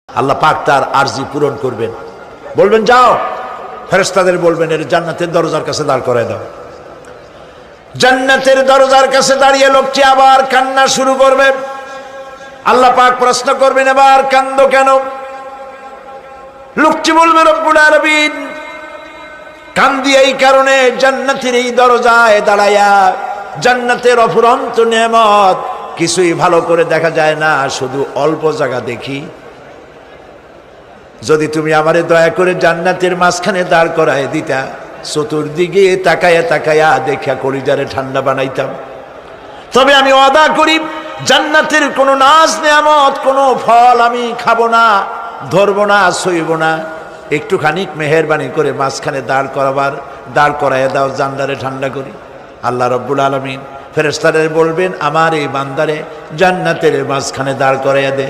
আল্লাহ পাক তার আরজি পূরণ করবেন, বলবেন যাও, ফেরেশতাদের বলবেন এর জান্নাতের দরজার কাছে দাঁড় করায় দাও। জান্নাতের দরজার কাছে দাঁড়িয়ে লোকটি আবার কান্না শুরু করবে। আল্লাহ পাক প্রশ্ন করবেন, এবার কান্দো কেন? লোকটি বলবে, রব্বুল আলামিন, কান্দি এই কারণে, জান্নাতের এই দরজায় দাঁড়ায়া জান্নাতের অফুরন্ত নেয়ামত কিছুই ভালো করে দেখা যায় না, শুধু অল্প জায়গা দেখি। যদি তুমি আমারে দয়া করে জান্নাতের মাঝখানে দাঁড় করায় দিতা, চতুর্দিকে তাকায়া তাকায়া দেখা কলিজারে ঠান্ডা বানাইতাম। তবে আমি ওয়াদা করি, জান্নাতের কোনো নাজ নেয়ামত, কোনো ফল আমি খাবো না, ধরবো না, সইব না। একটুখানি মেহেরবানি করে মাঝখানে দাঁড় করাইয়া দাও, জান্নারে ঠান্ডা করি। আল্লাহ রব্বুল আলামিন ফেরেশতাদের বলবেন, আমার এই বান্দারে জান্নাতের মাঝখানে দাঁড় করাইয়া দে।